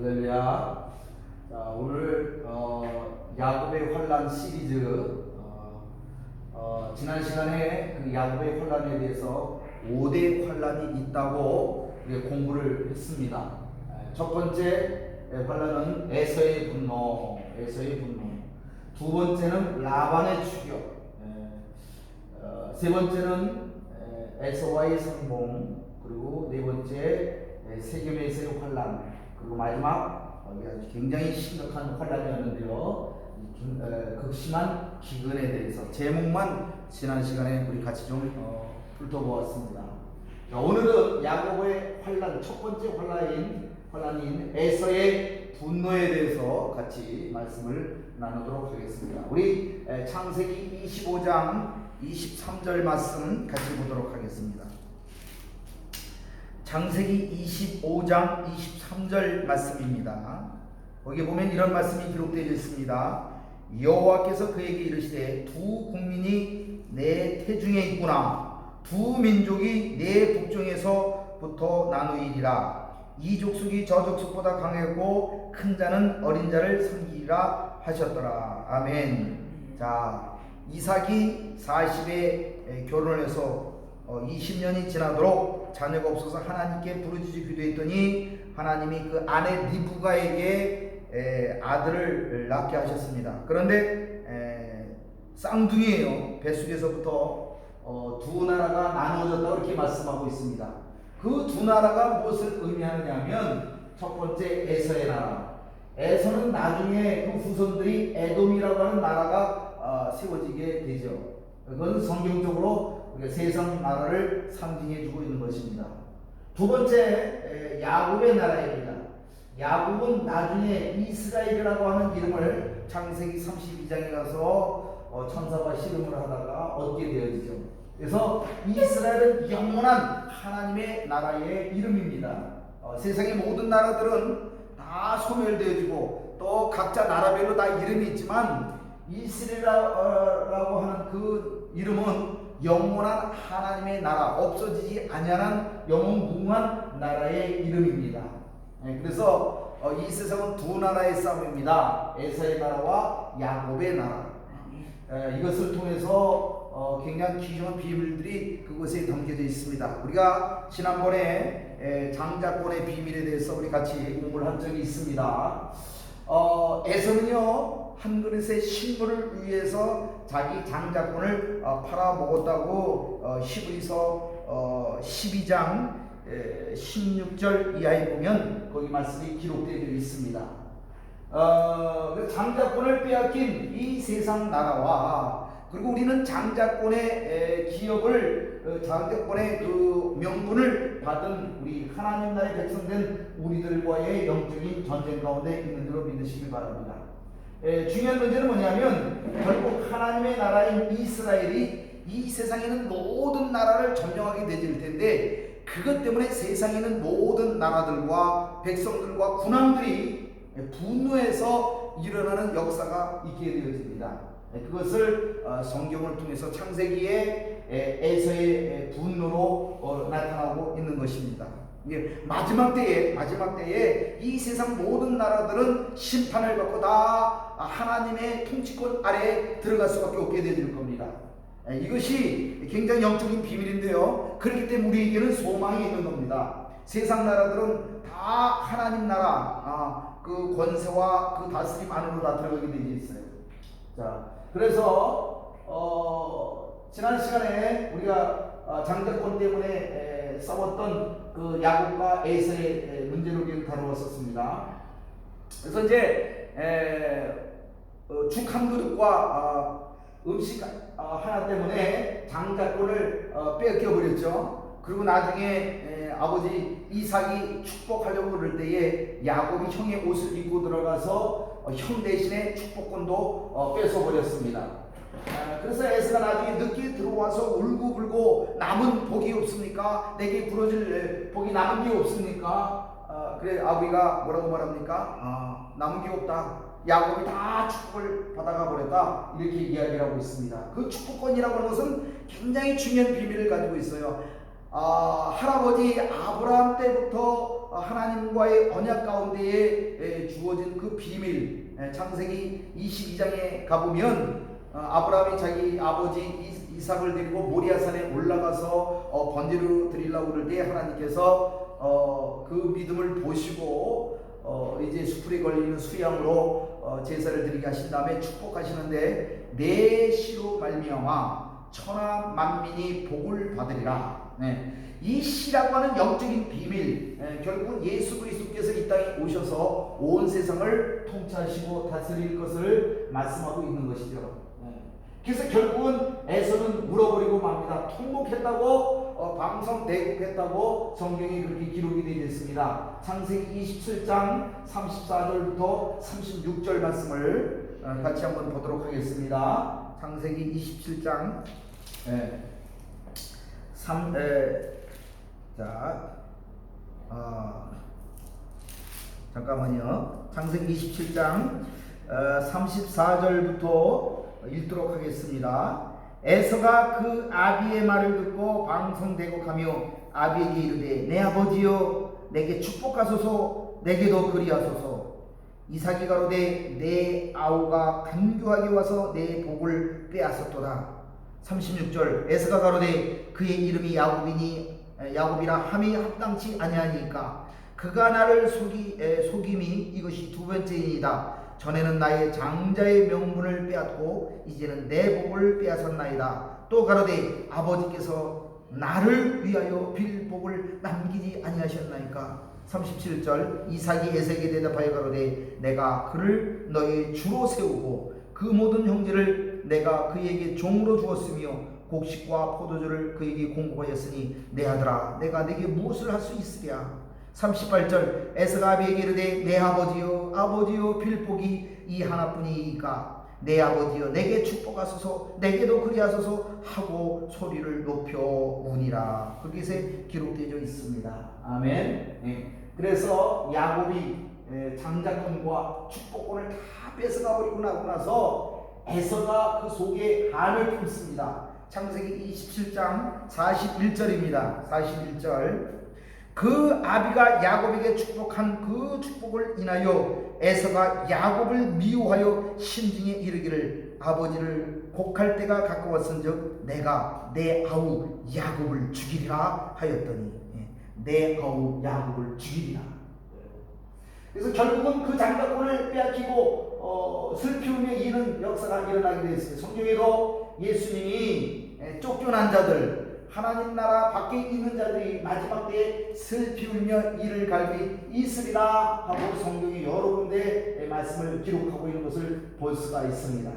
할렐루야. 자, 오늘 야곱의 환란 시리즈 지난 시간에 그 야곱의 환란에 대해서 5대 환란이 있다고 우리가 공부를 했습니다. 첫 번째 환란은 에서의 분노, 두 번째는 라반의 추격, 세 번째는 에서와의 성공, 그리고 네 번째 세겜에서의 환란, 그리고 마지막 굉장히 심각한 환란이었는데요. 극심한 기근에 대해서 제목만 지난 시간에 우리 같이 좀 훑어보았습니다. 자, 오늘은 야곱의 환란, 첫 번째 환란인 에서의 분노에 대해서 같이 말씀을 나누도록 하겠습니다. 우리 창세기 25장 23절 말씀 같이 보도록 하겠습니다. 창세기 25장 23절 말씀입니다. 거기 보면 이런 말씀이 기록되어 있습니다. 여호와께서 그에게 이르시되 두 국민이 내 태중에 있구나. 두 민족이 내 북중에서부터 나누이리라. 이 족속이 저 족속보다 강하고 큰 자는 어린 자를 섬기리라 하셨더라. 아멘. 자, 이삭이 40에 결혼해서 20년이 지나도록 자녀가 없어서 하나님께 부르짖어 기도했더니 하나님이 그 아내 리브가에게 아들을 낳게 하셨습니다. 그런데 쌍둥이에요. 뱃속에서부터 두 나라가 나누어졌다고 이렇게 말씀하고 있습니다. 그 두 나라가 무엇을 의미하느냐면, 첫 번째 에서의 나라. 에서는 나중에 그 후손들이 에돔이라고 하는 나라가 세워지게 되죠. 그건 성경적으로 세상 나라를 상징해주고 있는 것입니다. 두 번째 야곱의 나라입니다. 야곱은 나중에 이스라엘이라고 하는 이름을 창세기 32장에 가서 천사와 씨름을 하다가 얻게 되어지죠. 그래서 이스라엘은 영원한 하나님의 나라의 이름입니다. 세상의 모든 나라들은 다 소멸되어지고 또 각자 나라별로 다 이름이 있지만 이스라엘이라고 하는 그 이름은 영원한 하나님의 나라, 없어지지 아니하는 영원무궁한 나라의 이름입니다. 그래서 이 세상은 두 나라의 싸움입니다. 에서의 나라와 야곱의 나라. 이것을 통해서 굉장히 귀중한 비밀들이 그곳에 담겨져 있습니다. 우리가 지난번에 장자권의 비밀에 대해서 우리 같이 공부를 한 적이 있습니다. 에서는요, 한 그릇의 식물을 위해서 자기 장자권을 팔아먹었다고 히브리서 12장 16절 이하에 보면 거기 말씀이 기록되어 있습니다. 장자권을 빼앗긴 이 세상 나라와, 그리고 우리는 장자권의 기업을, 장자권의 그 명분을 받은 우리 하나님 나라의 백성된 우리들과의 영적인 전쟁 가운데 있는 줄로 믿으시기 바랍니다. 중요한 문제는 뭐냐면, 결국 하나님의 나라인 이스라엘이 이 세상에 있는 모든 나라를 점령하게 되질 텐데, 그것 때문에 세상에 있는 모든 나라들과 백성들과 군왕들이 분노해서 일어나는 역사가 있게 되어집니다. 그것을 성경을 통해서 창세기의 에서의 분노로 나타나고 있는 것입니다. 마지막 때에 이 세상 모든 나라들은 심판을 받고 다 하나님의 통치권 아래에 들어갈 수밖에 없게 되질 겁니다. 이것이 굉장히 영적인 비밀인데요. 그렇기 때문에 우리에게는 소망이 있는 겁니다. 세상 나라들은 다 하나님 나라, 그 권세와 그 다스림 안으로 다 들어가게 되어 있어요. 자, 그래서 지난 시간에 우리가 장자권 때문에 싸웠던 그 야곱과 에서의 문제를 다루었었습니다. 그래서 이제 죽 한 그릇과 음식 하나 때문에 장자권을 빼앗겨 버렸죠. 그리고 나중에 아버지 이삭이 축복하려고 그럴 때에 야곱이 형의 옷을 입고 들어가서 형 대신에 축복권도 뺏어 버렸습니다. 그래서 에서가 나중에 늦게 들어와서 울고불고 남은 복이 없습니까? 내게 부러질 복이 남은 게 없습니까? 그래 아버지가 뭐라고 말합니까? 남은 게 없다. 야곱이 다 축복을 받아가 버렸다, 이렇게 이야기를 하고 있습니다. 그 축복권이라고 하는 것은 굉장히 중요한 비밀을 가지고 있어요. 할아버지 아브라함 때부터 하나님과의 언약 가운데에 주어진 그 비밀, 창세기 22장에 가보면 아브라함이 자기 아버지 이삭을 데리고 모리아산에 올라가서 번제로 드리려고 그럴 때 하나님께서 그 믿음을 보시고 이제 수풀에 걸리는 수양으로 제사를 드리게 하신 다음에 축복하시는데 내 씨로 말미암아 천하 만민이 복을 받으리라. 이 씨라고 하는 영적인 비밀, 결국은 예수 그리스도께서 이 땅에 오셔서 온 세상을 통치하시고 다스릴 것을 말씀하고 있는 것이죠. 그래서 결국은 에서는 물어버리고 맙니다. 통곡했다고, 방성대곡했다고 성경에 그렇게 기록이 되어 있습니다. 창세기 27장 34절부터 36절 말씀을 같이 한번 보도록 하겠습니다. 창세기 27장 잠깐만요. 창세기 27장 34절부터 읽도록 하겠습니다. 에서가 그 아비의 말을 듣고 방성대곡하며 아비에게 이르되 내 아버지여 내게 축복하소서 내게도 그리하소서. 이삭이 가로되 내 아우가 간교하게 와서 내 복을 빼앗았도다. 36절 에서가 가로되 그의 이름이 야곱이라 함이 합당치 아니하니까 그가 나를 속임이 이것이 두 번째이니이다. 전에는 나의 장자의 명분을 빼앗고 이제는 내 복을 빼앗았나이다. 또 가로되 아버지께서 나를 위하여 빌 복을 남기지 아니하셨나이까. 37절 이삭이 에서에게 대답하여 가로되 내가 그를 너의 주로 세우고 그 모든 형제를 내가 그에게 종으로 주었으며 곡식과 포도주를 그에게 공급하였으니 내 아들아 내가 내게 무엇을 할 수 있으랴. 38절 에서가 아비에게 이르되 내 아버지여 빌 복이 이 하나뿐이니까 내 아버지여 내게 축복하소서 내게도 그리하소서 하고 소리를 높여 우니라. 거기에 기록되어 있습니다. 아멘. 그래서 야곱이 장자권과 축복권을 다 뺏어가 버리고 나고 나서 에서가 그 속에 한을 품습니다. 창세기 27장 41절입니다. 41절 그 아비가 야곱에게 축복한 그 축복을 인하여 에서가 야곱을 미워하여 심중에 이르기를 아버지를 곡할 때가 가까웠은즉 내가 내 아우 야곱을 죽이리라 하였더니 내 아우 야곱을 죽이리라. 그래서 결국은 그 장자권을 빼앗기고 슬피우며 이는 역사가 일어나게 되었습니다. 성경에도 예수님이 쫓겨난 자들 하나님 나라 밖에 있는 자들이 마지막 때에 슬피 울며 이를 갈기 있으리라 하고 성경이 여러 군데 말씀을 기록하고 있는 것을 볼 수가 있습니다.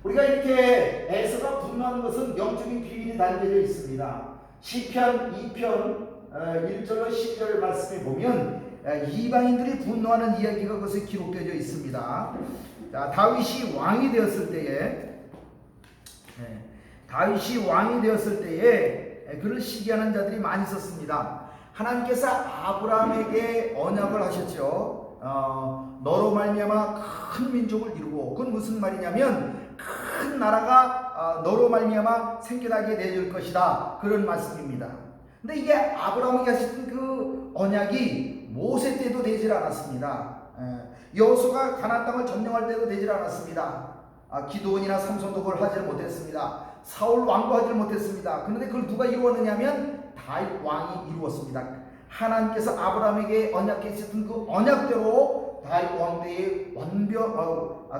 우리가 이렇게 에서가 분노하는 것은 영적인 비밀이 담겨져 있습니다. 시편 2편 1절로 10절 말씀에 보면 이방인들이 분노하는 이야기가 그것에 기록되어 있습니다. 자, 다윗이 왕이 되었을 때에 그를 시기하는 자들이 많이 있었습니다. 하나님께서 아브라함에게 언약을 하셨죠. 너로 말미암아 큰 민족을 이루고, 그건 무슨 말이냐면 큰 나라가 너로 말미암아 생겨나게 되줄 것이다, 그런 말씀입니다. 근데 이게 아브라함에게 하셨던 그 언약이 모세 때도 되질 않았습니다. 여호수아가 가나안 땅을 점령할 때도 되질 않았습니다. 기드온이나 삼손도 그걸 하지 못했습니다. 사울 왕도 하지 못했습니다. 그런데 그걸 누가 이루었느냐면 다윗 왕이 이루었습니다. 하나님께서 아브라함에게 언약했던 그 언약대로 다윗 왕대의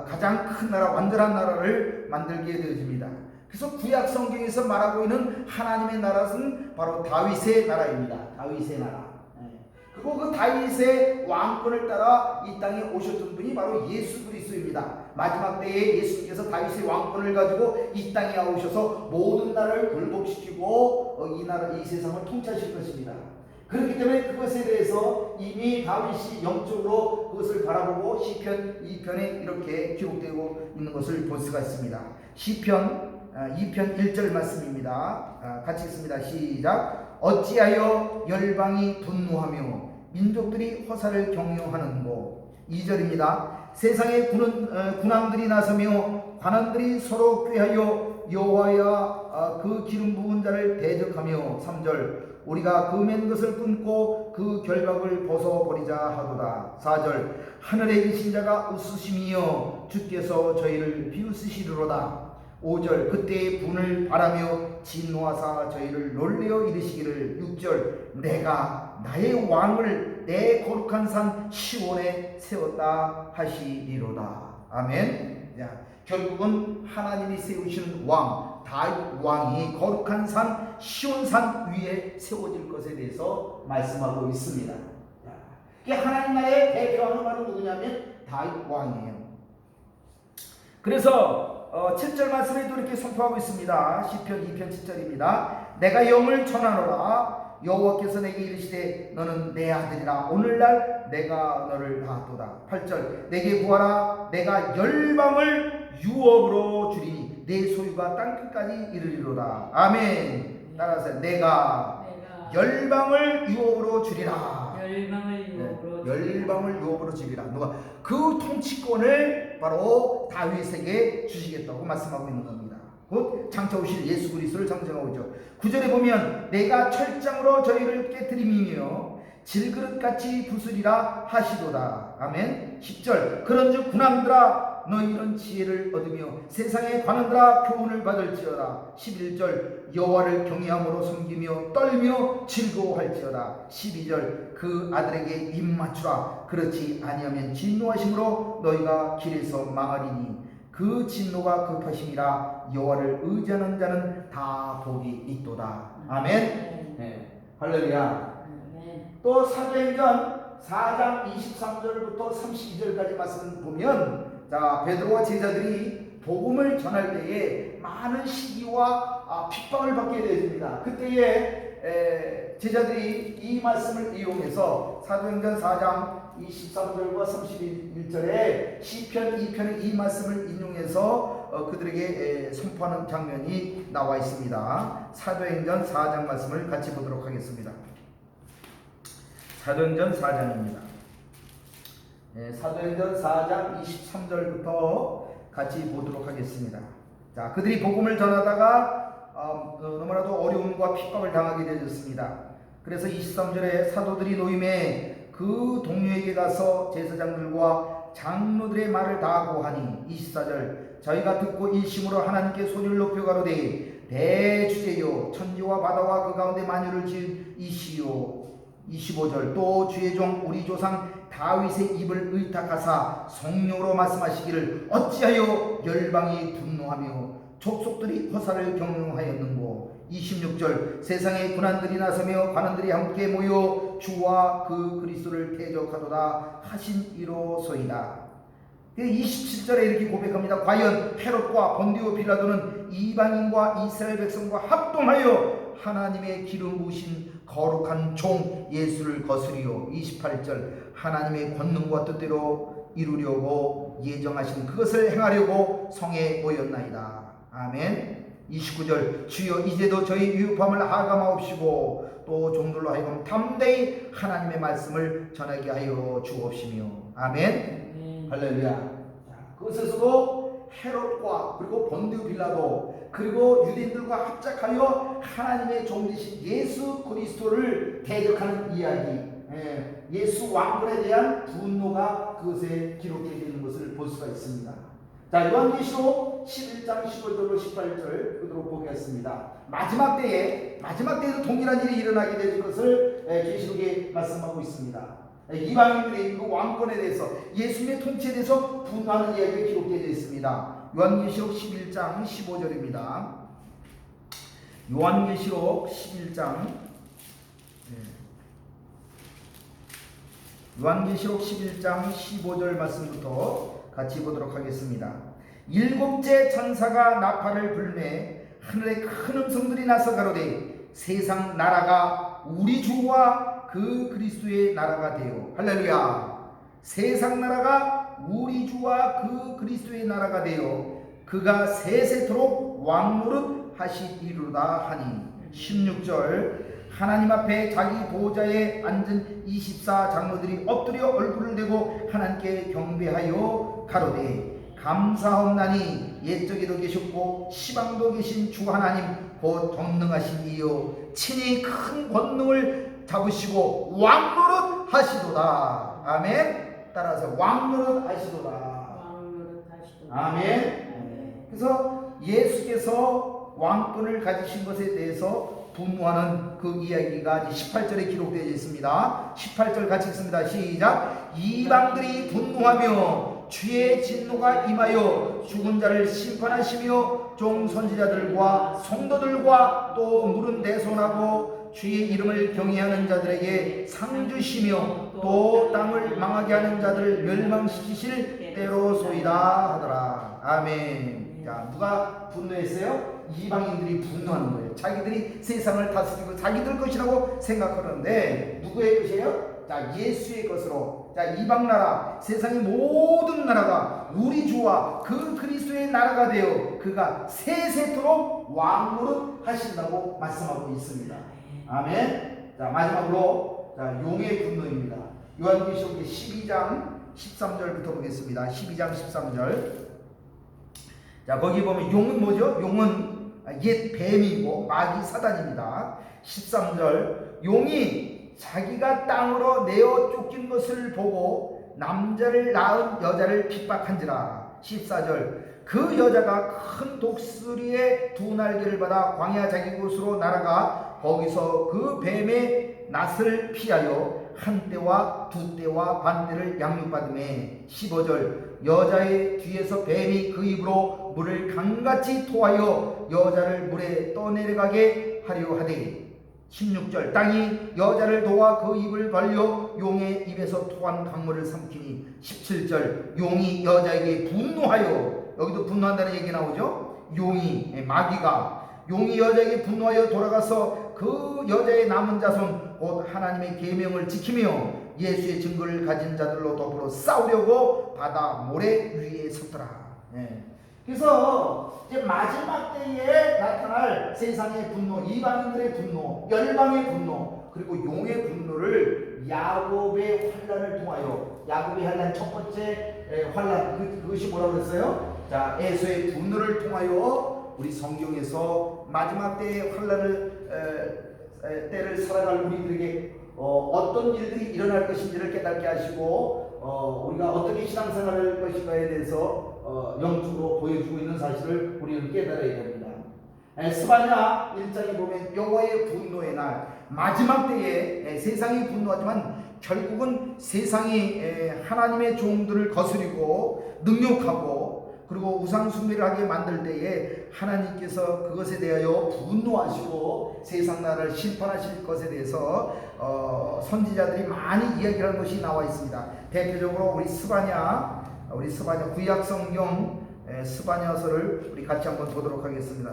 가장 큰 나라, 완전한 나라를 만들게 되어집니다. 그래서 구약 성경에서 말하고 있는 하나님의 나라는 바로 다윗의 나라입니다. 다윗의 나라. 그리고 그 다윗의 왕권을 따라 이 땅에 오셨던 분이 바로 예수 그리스도입니다. 마지막 때에 예수님께서 다윗의 왕권을 가지고 이 땅에 오셔서 모든 나라를 굴복시키고 이 세상을 통치하실 것입니다. 그렇기 때문에 그것에 대해서 이미 다윗이 영적으로 그것을 바라보고 시편 2편에 이렇게 기록되고 있는 것을 볼 수가 있습니다. 시편 2편 1절 말씀입니다. 같이 읽습니다. 시작. 어찌하여 열방이 분노하며 민족들이 허사를 경영하는고. 2절입니다. 세상의 군왕들이 나서며 관원들이 서로 꾀하여 여호와야 그 기름 부은 자를 대적하며. 3절. 우리가 그 맨 것을 끊고 그 결박을 벗어버리자 하도다. 4절 하늘에 계신 자가 웃으심이여 주께서 저희를 비웃으시리로다. 5절 그때의 분을 바라며 진노하사 저희를 놀래어 이르시기를. 6절 내가 나의 왕을 내 거룩한 산 시온에 세웠다 하시리로다. 아멘. 자, 결국은 하나님이 세우시는 왕 다윗 왕이 거룩한 산 시온산 위에 세워질 것에 대해서 말씀하고 있습니다. 자, 하나님 나라의 대표하는 바로 누구냐면 다윗 왕이에요. 그래서 7절 말씀에도 이렇게 선포하고 있습니다. 시편 2편 7절입니다. 내가 영을 전하노라 여호와께서 내게 이르시되 너는 내 아들이라 오늘날 내가 너를 낳았도다. 8절 내게 구하라 내가 열방을 유업으로 주리니 내 소유가 땅끝까지 이르리로다. 아멘. 따라서 내가 열방을 유업으로 주리라. 열방을 유업으로 주리라. 누가 그 통치권을 바로 다윗에게 주시겠다고 말씀하고 있는 겁니다. 곧 장차 오실 예수 그리스도를 상징하고 있죠. 9절에 보면 내가 철장으로 저희를 깨뜨림이며 질그릇같이 부수리라 하시도다. 아멘. 10절 그런즉 군왕들아 너희는 지혜를 얻으며 세상의 관원들아 교훈을 받을지어다. 11절 여호와를 경외함으로 섬기며 떨며 즐거워할지어다. 12절 그 아들에게 입 맞추라. 그렇지 아니하면 진노하심으로 너희가 길에서 망하리니 그 진노가 급하심이라. 여호와를 의지하는 자는 다 복이 있도다. 아멘. 네. 할렐루야. 또 사도행전 4장 23절부터 32절까지 말씀 보면 자 베드로와 제자들이 복음을 전할 때에 많은 시기와 핍박을 받게 되었습니다. 그때에 제자들이 이 말씀을 이용해서 사도행전 4장 23절과 31절에 시편 2편의 이 말씀을 인용해서 그들에게 선포하는 장면이 나와 있습니다. 사도행전 4장 말씀을 같이 보도록 하겠습니다. 사도행전 4장입니다. 사도행전 4장 23절부터 같이 보도록 하겠습니다. 자, 그들이 복음을 전하다가 너무나도 어려움과 핍박을 당하게 되었습니다. 그래서 23절에 사도들이 노임에 그 동료에게 가서 제사장들과 장로들의 말을 다하고 하니 24절 저희가 듣고 일심으로 하나님께 소리를 높여 가로되 대주제요 천지와 바다와 그 가운데 만유를 지은 이시요. 25절 또 주의 종 우리 조상 다윗의 입을 의탁하사 성령으로 말씀하시기를 어찌하여 열방이 분노하며 족속들이 허사를 경영하였는고. 26절 세상의 군안들이 나서며 관원들이 함께 모여 주와 그 그리스도를 대적하도다 하신 이로소이다. 27절에 이렇게 고백합니다. 과연 헤롯과 본디오 빌라도는 이방인과 이스라엘 백성과 합동하여 하나님의 기름 부으신 거룩한 종 예수를 거스리요. 28절 하나님의 권능과 뜻대로 이루려고 예정하신 그것을 행하려고 성에 모였나이다. 아멘. 29절 주여 이제도 저희 위급함을 하감하옵시고 또 종들로 하여금 담대히 하나님의 말씀을 전하게 하여 주옵시며. 아멘. 할렐루야. 그것에서도 헤롯과 그리고 본디오 빌라도 그리고 유대인들과 합작하여 하나님의 종 되신 예수 그리스도를 대적하는 이야기, 예수 왕권에 대한 분노가 그것에 기록되어 있는 것을 볼 수가 있습니다. 자, 요한계시록 11장 15절로 18절 그대로 보겠습니다. 마지막 때에도 동일한 일이 일어나게 될 것을 계시록에 말씀하고 있습니다. 이방인들의 그 왕권에 대해서 예수님의 통치에 대해서 분노하는 이야기가 기록되어 있습니다. 요한계시록 11장 15절입니다. 요한계시록 11장 요한계시록 11장 15절 말씀부터 같이 보도록 하겠습니다. 일곱째 천사가 나팔을 불매 하늘에 큰 음성들이 나서 가로되 세상 나라가 우리 주와 그 그리스도의 나라가 되어. 할렐루야. 세상 나라가 우리 주와 그 그리스도의 나라가 되어 그가 세세토록 왕노릇 하시리로다 하니. 16절 하나님 앞에 자기 보좌에 앉은 24 장로들이 엎드려 얼굴을 대고 하나님께 경배하여 가로되 감사하옵나니 옛적에도 계셨고 시방도 계신 주 하나님 곧 전능하신 이요 친히 큰 권능을 잡으시고 왕노릇 하시도다. 아멘. 따라서 왕노릇 하시도다. 아멘. 그래서 예수께서 왕권을 가지신 것에 대해서 분노하는 그 이야기가 18절에 기록되어 있습니다. 18절 같이 읽습니다. 시작. 이방들이 분노하며 주의 진노가 임하여 죽은 자를 심판하시며 종 선지자들과 성도들과 또 물은 대손하고 주의 이름을 경외하는 자들에게 상 주시며 또 땅을 망하게 하는 자들을 멸망시키실 때로소이다 하더라. 아멘. 자, 누가 분노했어요? 이방인들이 분노하는 거예요. 자기들이 세상을 다스리고 자기들 것이라고 생각하는데 누구의 것이에요? 자, 예수의 것으로. 자, 이방 나라, 세상의 모든 나라가 우리 주와 그 그리스도의 나라가 되어 그가 세세토록 왕노릇 하신다고 말씀하고 있습니다. 아멘. 자, 마지막으로 자, 용의 분노입니다. 요한계시록 12장 13절부터 보겠습니다. 12장 13절. 자, 거기 보면 용은 뭐죠? 용은 옛 뱀이고 마귀 사단입니다. 13절. 용이 자기가 땅으로 내어 쫓긴 것을 보고 남자를 낳은 여자를 핍박한지라. 14절. 그 여자가 큰 독수리의 두 날개를 받아 광야 자기 곳으로 날아가 거기서 그 뱀의 낯을 피하여 한 때와 두 때와 반 때를 양육받음에. 15절. 여자의 뒤에서 뱀이 그 입으로 물을 강같이 토하여 여자를 물에 떠내려가게 하려 하되. 16절. 땅이 여자를 도와 그 입을 벌려 용의 입에서 토한 강물을 삼키니. 17절. 용이 여자에게 분노하여, 여기도 분노한다는 얘기 나오죠. 용이, 마귀가 용이 여자에게 분노하여 돌아가서 그 여자의 남은 자손 곧 하나님의 계명을 지키며 예수의 증거를 가진 자들로 더불어 싸우려고 바다 모래 위에 섰더라. 그래서 이제 마지막 때에 나타날 세상의 분노, 이방인들의 분노, 열방의 분노, 그리고 용의 분노를 야곱의 환난을 통하여, 야곱의 환난 첫 번째 환난, 그것이 뭐라고 그랬어요? 자, 에서의 분노를 통하여 우리 성경에서 마지막 때의 환난을 때를 살아갈 우리들에게 어떤 일들이 일어날 것인지를 깨닫게 하시고 우리가 어떻게 신앙생활을 할 것인가에 대해서 영적으로 보여주고 있는 사실을 우리는 깨달아야 됩니다. 스바냐 1장에 보면 여호와의 분노의 날, 마지막 때에 세상이 분노하지만 결국은 세상이 하나님의 종들을 거스리고 능욕하고 그리고 우상 숭배를 하게 만들 때에 하나님께서 그것에 대하여 분노하시고 세상 나라를 심판하실 것에 대해서 선지자들이 많이 이야기하는 것이 나와 있습니다. 대표적으로 우리 스바냐 구약 성경 스바냐서를 우리 같이 한번 보도록 하겠습니다.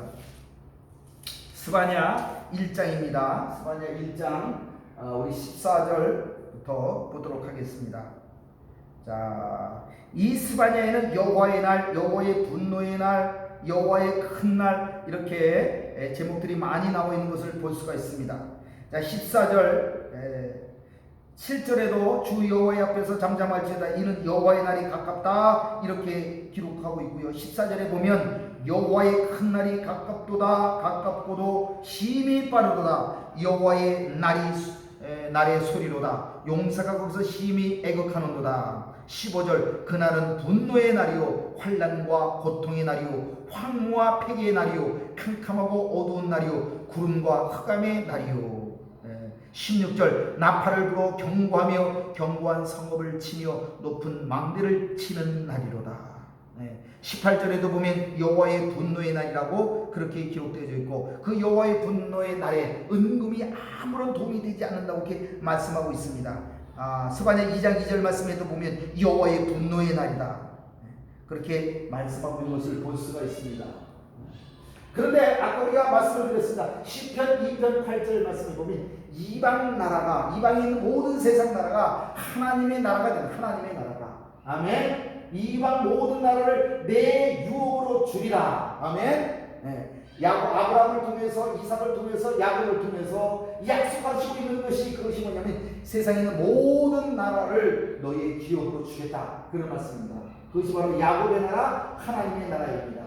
스바냐 1장입니다. 스바냐 1장 우리 14절부터 보도록 하겠습니다. 자, 이 스바냐에는 여호와의 날, 여호와의 분노의 날, 여호와의 큰 날, 이렇게 제목들이 많이 나와 있는 것을 볼 수가 있습니다. 자, 14절 7절에도 주 여호와의 앞에서 잠잠할지어다 이는 여호와의 날이 가깝다 이렇게 기록하고 있고요. 14절에 보면 여호와의 큰 날이 가깝도다 가깝고도 심히 빠르도다 여호와의 날의 소리로다 용사가 거기서 심히 애곡하는도다. 15절 그날은 분노의 날이요 환난과 고통의 날이요 황무와 폐기의 날이요 캄캄하고 어두운 날이요 구름과 흑암의 날이요. 16절 나팔을 불어 경고하며 견고한 성읍을 치며 높은 망대를 치는 날이로다. 18절에도 보면 여호와의 분노의 날이라고 그렇게 기록되어 있고 그 여호와의 분노의 날에 은금이 아무런 도움이 되지 않는다고 이렇게 말씀하고 있습니다. 스바냐 2장 2절 말씀에도 보면 여호와의 분노의 날이다 그렇게 말씀하고 있는 것을 볼 수가 있습니다. 그런데 아까 우리가 말씀을 드렸습니다. 시편 2편 8절 말씀을 보면 이방 나라가, 이방에 있는 모든 세상 나라가 하나님의 나라가 되는, 하나님의 나라가, 아멘. 이방 모든 나라를 내 유업으로 주리라, 아멘. 아브라함을 통해서, 이삭을 통해서, 야곱을 통해서 약속하시고 있는 것이 그것이 뭐냐면 세상에 있는 모든 나라를 너의 기업으로 주겠다, 그런 말씀입니다. 그것이 바로 야곱의 나라, 하나님의 나라입니다.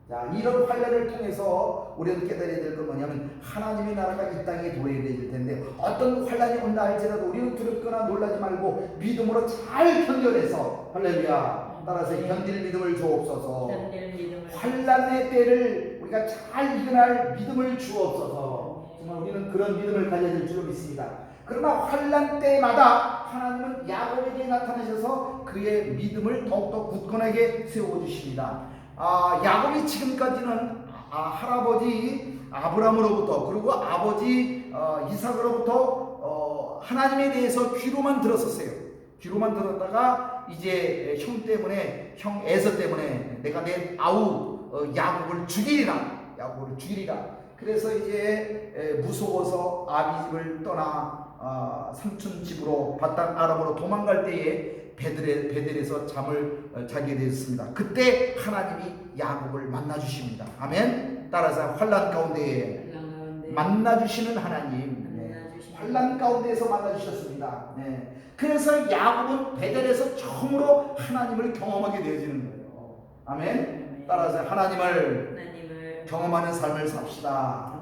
자, 이런 환란을 통해서 우리는 깨달아야 될 건 뭐냐면 하나님의 나라가 이 땅에 도래해야 될 텐데 어떤 환란이 온다 할지라도 우리는 두렵거나 놀라지 말고 믿음으로 잘 견뎌내서 할렐루야 따라서 견딜 믿음을 주옵소서. 환란의 때를 우리가 잘 이겨낼 믿음을 주옵소서. 정말 우리는 그런 믿음을 가져야 될 줄로 믿습니다. 그러나 환란 때마다 하나님은 야곱에게 나타나셔서 그의 믿음을 더욱더 굳건하게 세워주십니다. 야곱이 지금까지는 할아버지 아브라함으로부터 그리고 아버지 이삭으로부터 하나님에 대해서 귀로만 들었었어요. 귀로만 들었다가 이제 형 때문에 형 에서 때문에 내가 내 아우 야곱을 죽이리라. 그래서 이제 무서워서 아비 집을 떠나 삼촌 집으로 바단 아람으로 도망갈 때에 베델에서 잠을 자게 되었습니다. 그때 하나님이 야곱을 만나 주십니다. 아멘. 따라서 환란 가운데 만나 주시는 하나님. 환란 가운데에서 만나 주셨습니다. 네. 그래서 야곱은 베델에서 처음으로 하나님을 경험하게 되어지는 거예요. 아멘. 따라서 하나님을 경험하는 삶을 삽시다.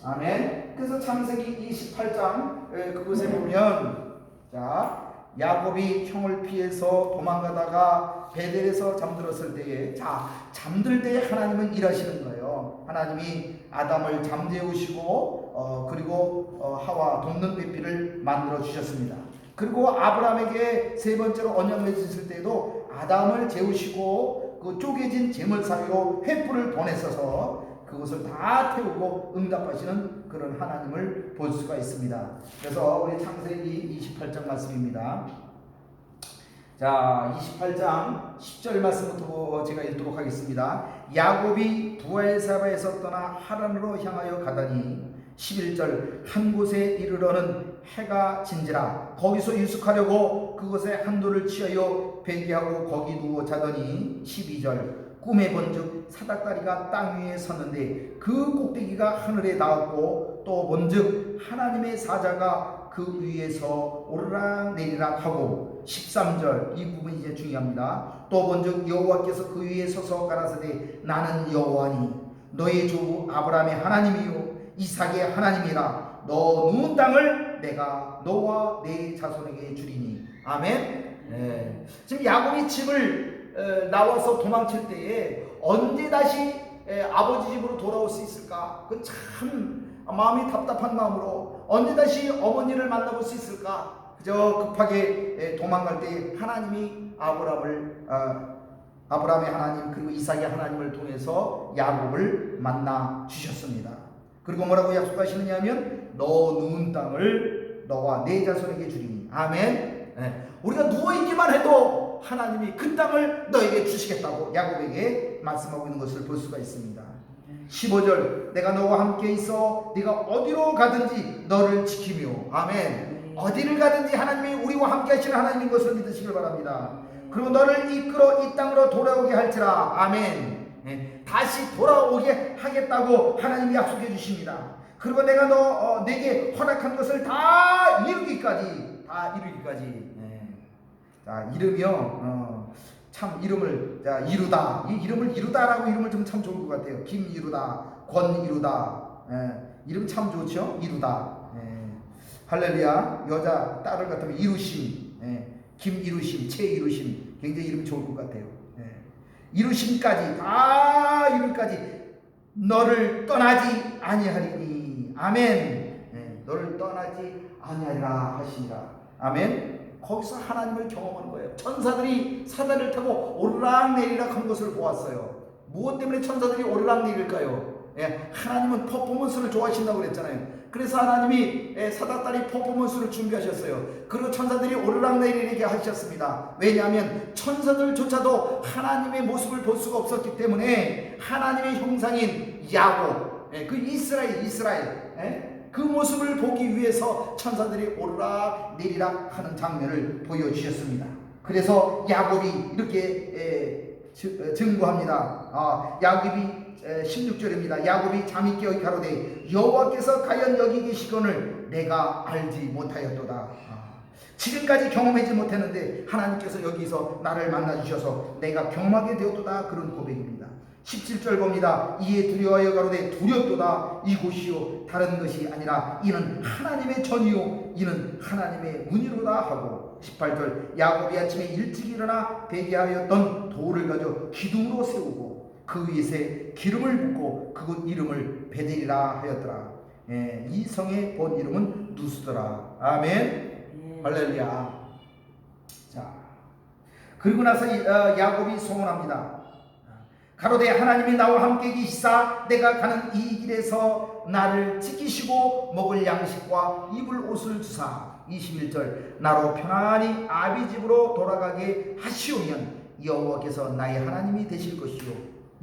아멘. 그래서 창세기 28장 그곳에 보면 자 야곱이 형을 피해서 도망가다가 베델에서 잠들었을 때에 잠들 때에 하나님은 일하시는 거예요. 하나님이 아담을 잠재우시고 그리고 하와 돕는 배필을 만들어 주셨습니다. 그리고 아브라함에게 세 번째로 언약 맺으실 때도 아담을 재우시고 그 쪼개진 제물 사이로 횃불을 보내셔서 그것을 다 태우고 응답하시는 그런 하나님을 볼 수가 있습니다. 그래서 우리 창세기 28장 말씀입니다. 자, 28장 10절 말씀부터 제가 읽도록 하겠습니다. 야곱이 부엘사바에서 떠나 하란으로 향하여 가다니 11절 한 곳에 이르러는 해가 진지라 거기서 유숙하려고 그곳에 한돌을 취하여 배기하고 거기 누워 자더니 12절 꿈에 본즉 사닥다리가 땅 위에 섰는데 그 꼭대기가 하늘에 닿았고 또 본즉 하나님의 사자가 그 위에서 오르락 내리락 하고 13절 이 부분이 이제 중요합니다. 또 본즉 여호와께서 그 위에 서서 가라사대 나는 여호와니 너의 주 아브라함의 하나님이요 이삭의 하나님이라 너 누운 땅을 내가 너와 내 자손에게 주리니 아멘. 네. 지금 야곱이 집을 나와서 도망칠 때에 언제 다시 아버지 집으로 돌아올 수 있을까? 그 참 마음이 답답한 마음으로 언제 다시 어머니를 만나볼 수 있을까? 그저 급하게 도망갈 때 하나님이 아브라함의 하나님 그리고 이삭의 하나님을 통해서 야곱을 만나 주셨습니다. 그리고 뭐라고 약속하시느냐 하면 너 누운 땅을 너와 내 자손에게 주리니 아멘. 우리가 누워있기만 해도 하나님이 그 땅을 너에게 주시겠다고 야곱에게 말씀하고 있는 것을 볼 수가 있습니다. 15절 내가 너와 함께 있어 네가 어디로 가든지 너를 지키며 아멘. 어디를 가든지 하나님이 우리와 함께 하시는 하나님인 것을 믿으시길 바랍니다. 그리고 너를 이끌어 이 땅으로 돌아오게 할지라 아멘. 다시 돌아오게 하겠다고 하나님이 약속해 주십니다. 그리고 내가 내게 허락한 것을 다 이루기까지 자, 이름이요. 참 이름을 이루다. 이 이름을 이루다라고 이름을 좀 참 좋은 것 같아요. 김이루다, 권이루다. 이름 참 좋죠. 이루다. 할렐루야. 여자 딸을 갖다면 이루심, 김이루심, 최이루심. 굉장히 이름 좋을 것 같아요. 이루심까지 다 이름까지 너를 떠나지 아니하리니 아멘. 너를 떠나지 아니하리라 하시니라 아멘. 거기서 하나님을 경험하는 거예요. 천사들이 사다리를 타고 오르락내리락 한 것을 보았어요. 무엇 때문에 천사들이 오르락내릴까요? 하나님은 퍼포먼스를 좋아하신다고 그랬잖아요. 그래서 하나님이 사닥다리 퍼포먼스를 준비하셨어요. 그리고 천사들이 오르락내리게 하셨습니다. 왜냐하면 천사들조차도 하나님의 모습을 볼 수가 없었기 때문에 하나님의 형상인 야곱, 그 이스라엘 그 모습을 보기 위해서 천사들이 오르락 내리락 하는 장면을 보여주셨습니다. 그래서 야곱이 이렇게 증거합니다. 야곱이 16절입니다. 야곱이 잠이 깨어 가로되 여호와께서 과연 여기 계시거늘 내가 알지 못하였도다. 지금까지 경험하지 못했는데 하나님께서 여기서 나를 만나주셔서 내가 경험하게 되었도다. 그런 고백입니다. 17절 봅니다. 이에 두려워하여 가로되 두렵도다. 이곳이요 다른 것이 아니라 이는 하나님의 전이요 이는 하나님의 문이로다 하고 18절 야곱이 아침에 일찍 일어나 베개하였던 돌을 가져 기둥으로 세우고 그 위에 기름을 붓고 그곳 이름을 베델이라 하였더라. 이 성의 본 이름은 누스더라. 아멘. 할렐루야. 자, 그리고 나서 야곱이 소원합니다. 가로되 하나님이 나와 함께 계시사 내가 가는 이 길에서 나를 지키시고 먹을 양식과 입을 옷을 주사 21절 나로 편안히 아비 집으로 돌아가게 하시오면 여호와께서 나의 하나님이 되실 것이요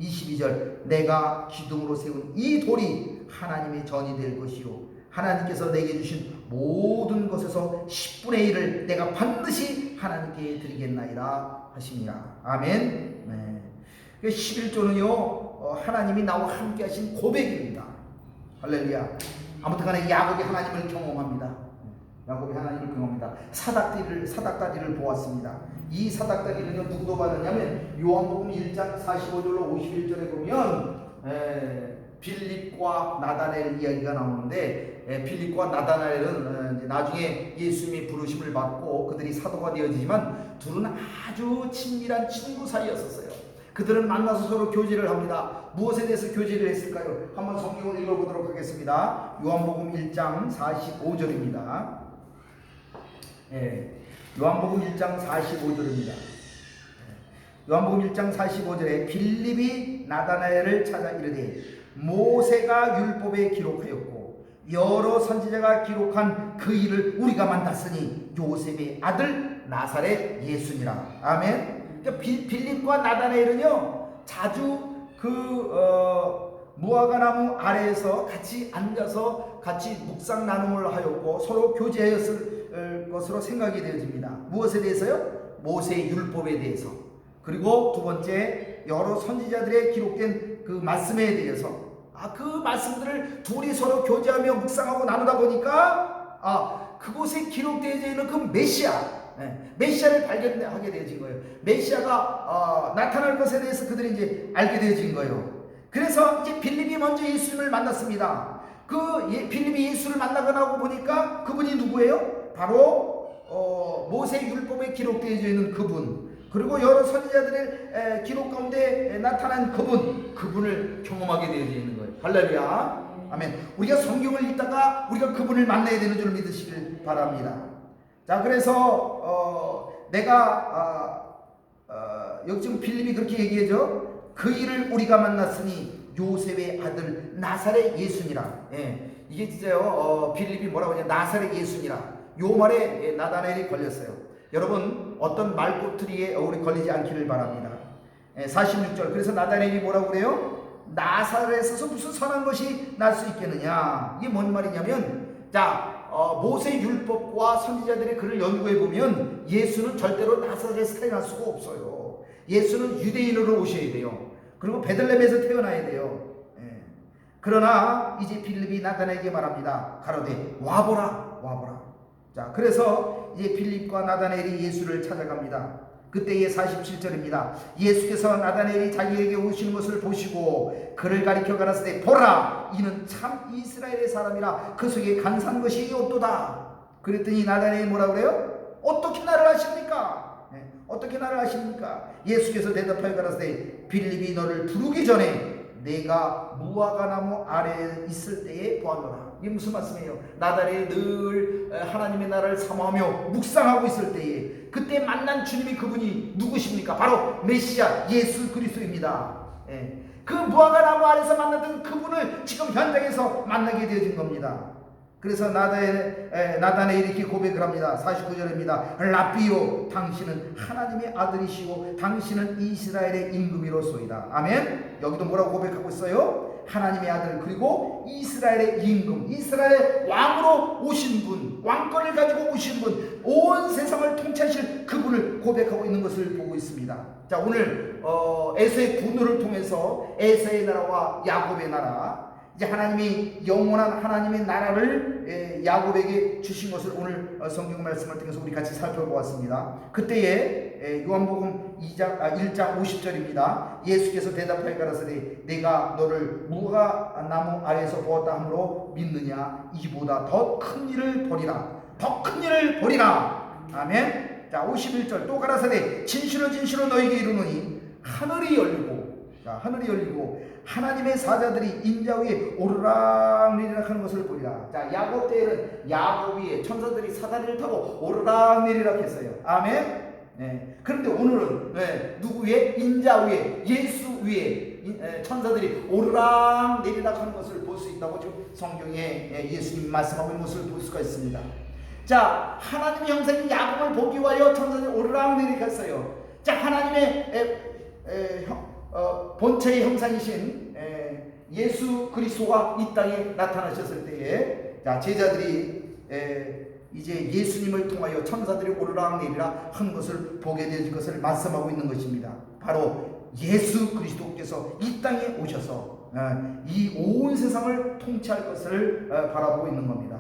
22절 내가 기둥으로 세운 이 돌이 하나님의 전이 될 것이요 하나님께서 내게 주신 모든 것에서 10분의 1을 내가 반드시 하나님께 드리겠나이다 하시니라. 아멘. 네. 11조는요 하나님이 나와 함께 하신 고백입니다. 할렐루야. 아무튼 간에 야곱이 하나님을 경험합니다. 야곱이 하나님을 경험합니다. 사닥다리를 보았습니다. 이 사닥다리는요 누구도 받았냐면 요한복음 1장 45절로 51절에 보면 빌립과 나다나엘 이야기가 나오는데 빌립과 나다나엘은 나중에 예수님의 부르심을 받고 그들이 사도가 되어지지만 둘은 아주 친밀한 친구 사이였었어요. 그들은 만나서 서로 교제를 합니다. 무엇에 대해서 교제를 했을까요? 한번 성경을 읽어보도록 하겠습니다. 요한복음 1장 45절입니다. 요한복음 1장 45절입니다. 요한복음 1장 45절에 빌립이 나다나엘을 찾아 이르되 모세가 율법에 기록하였고 여러 선지자가 기록한 그 일을 우리가 만났으니 요셉의 아들 나사렛 예수니라. 아멘. 빌립과 나다나엘은요 자주 무화과나무 아래에서 같이 앉아서 같이 묵상 나눔을 하였고 서로 교제하였을 것으로 생각이 되어집니다. 무엇에 대해서요? 모세의 율법에 대해서, 그리고 두 번째 여러 선지자들의 기록된 그 말씀에 대해서 그 말씀들을 둘이 서로 교제하며 묵상하고 나누다 보니까 그곳에 기록되어 있는 그 메시아를 발견하게 되어진 거예요. 메시아가 나타날 것에 대해서 그들이 이제 알게 되어진 거예요. 그래서 이제 빌립이 먼저 예수님을 만났습니다. 빌립이 예수를 만나고 나고 보니까 그분이 누구예요? 바로 모세 율법에 기록되어 있는 그분, 그리고 여러 선지자들의 기록 가운데 나타난 그분을 경험하게 되어 있는 거예요. 할렐루야. 아멘. 우리가 성경을 읽다가 우리가 그분을 만나야 되는 줄 믿으시길 바랍니다. 자, 그래서 내가 여기 지금 빌립이 그렇게 얘기하죠. 그 일을 우리가 만났으니 요셉의 아들 나사렛 예수니라. 이게 진짜요. 빌립이 뭐라고 하냐, 나사렛 예수니라. 요 말에 나다나엘이 걸렸어요. 여러분 어떤 말꼬투리에 우리 걸리지 않기를 바랍니다. 46절 그래서 나다나엘이 뭐라고 그래요? 나사렛에서 무슨 선한 것이 날 수 있겠느냐. 이게 뭔 말이냐면, 자, 모세 율법과 선지자들의 글을 연구해 보면 예수는 절대로 나사렛에서 태어날 수가 없어요. 예수는 유대인으로 오셔야 돼요. 그리고 베들레헴에서 태어나야 돼요. 그러나 이제 빌립이 나다나엘에게 말합니다. 가로되 와보라. 자, 그래서 이제 빌립과 나다나엘이 예수를 찾아갑니다. 그때의 47절입니다. 예수께서 나다나엘이 자기에게 오시는 것을 보시고 그를 가리켜 가라사대 보라, 이는 참 이스라엘의 사람이라 그 속에 간사한 것이 없도다. 그랬더니 나다나엘이 뭐라 그래요? 어떻게 나를 아십니까? 어떻게 나를 아십니까? 예수께서 대답하여 가라사대 빌립이 너를 부르기 전에 내가 무화과나무 아래에 있을 때에 보았노라. 이게 무슨 말씀이에요? 나다나엘이 늘 하나님의 나라를 사모하며 묵상하고 있을 때에 그때 만난 주님이 그분이 누구십니까? 바로 메시아 예수 그리스도입니다. 그 무화과나무 아래에서 만났던 그분을 지금 현장에서 만나게 되어진 겁니다. 그래서 나다나엘이 이렇게 고백을 합니다. 49절입니다. 라비요, 당신은 하나님의 아들이시고 당신은 이스라엘의 임금이로소이다. 아멘. 여기도 뭐라고 고백하고 있어요? 하나님의 아들, 그리고 이스라엘의 임금, 이스라엘의 왕으로 오신 분, 왕권을 가지고 오신 분, 온 세상을 통치하실 그분을 고백하고 있는 것을 보고 있습니다. 자, 오늘 에서의 분노를 통해서 에서의 나라와 야곱의 나라, 이제 하나님이 영원한 하나님의 나라를 야곱에게 주신 것을 오늘 성경 말씀을 통해서 우리 같이 살펴보았습니다. 그때에 요한복음 1장 50절입니다. 예수께서 대답하여 가라사대 내가 너를 무화과나무 아래에서 보았다 하므로 믿느냐? 이보다 더 큰 일을 보리라. 더 큰 일을 보리라. 아멘. 자 51절 또 가라사대 진실로 진실로 너에게 이르노니 하늘이 열리고, 자 하늘이 열리고 하나님의 사자들이 인자 위에 오르락내리락 하는 것을 보리라. 자 야곱 때에는 야곱 위에 천사들이 사다리를 타고 오르락내리락 했어요. 아멘. 네. 그런데 오늘은 누구 위에? 인자 위에, 예수 위에 천사들이 오르락내리락 하는 것을 볼 수 있다고 지금 성경에 예수님 말씀하고 있는 것을 볼 수가 있습니다. 자 하나님의 형상인 야곱을 보기 위하여 천사들이 오르락내리락 했어요. 자 하나님의 본체의 형상이신 예수 그리스도가 이 땅에 나타나셨을 때에 자 제자들이 이제 예수님을 통하여 천사들이 오르락내리락 하는 것을 보게 될 것을 말씀하고 있는 것입니다. 바로 예수 그리스도께서 이 땅에 오셔서 이 온 세상을 통치할 것을 바라보고 있는 겁니다.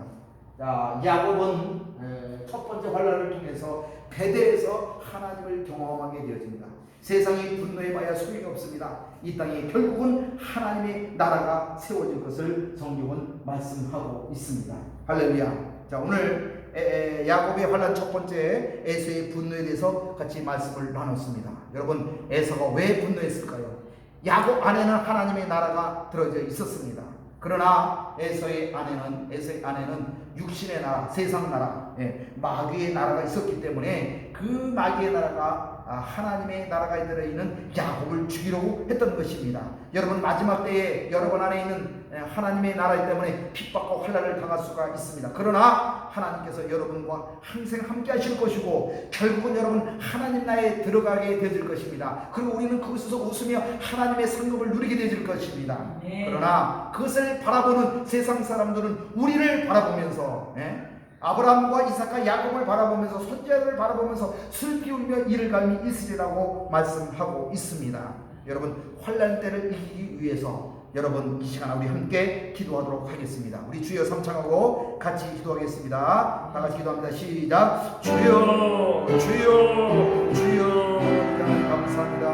자 야곱은 첫 번째 환난을 통해서 베델에서 하나님을 경험하게 되어집니다. 세상이 분노해봐야 소용이 없습니다. 이 땅에 결국은 하나님의 나라가 세워질 것을 성경은 말씀하고 있습니다. 할렐루야. 자 오늘 야곱의 환난 첫 번째 에서의 분노에 대해서 같이 말씀을 나눴습니다. 여러분 에서가 왜 분노했을까요? 야곱 안에는 하나님의 나라가 들어져 있었습니다. 그러나 에서의 안에는 육신의 나라, 세상 나라, 마귀의 나라가 있었기 때문에 그 마귀의 나라가 하나님의 나라가 들어있는 야곱을 죽이려고 했던 것입니다. 여러분 마지막 때에 여러분 안에 있는 하나님의 나라이기 때문에 핍박과 환난을 당할 수가 있습니다. 그러나 하나님께서 여러분과 항상 함께 하실 것이고 결국은 여러분 하나님 나라에 들어가게 되질 것입니다. 그리고 우리는 그곳에서 웃으며 하나님의 상급을 누리게 되질 것입니다. 그러나 그것을 바라보는 세상 사람들은 우리를 바라보면서 아브라함과 이삭과 야곱을 바라보면서 선지자들을 바라보면서 슬피 울며 이를 갈미 있으리라고 말씀하고 있습니다. 여러분 환난 때를 이기기 위해서 여러분 이 시간 우리 함께 기도하도록 하겠습니다. 우리 주여 삼창하고 같이 기도하겠습니다. 다 같이 기도합니다. 시작. 주여 주여 주여 감사합니다.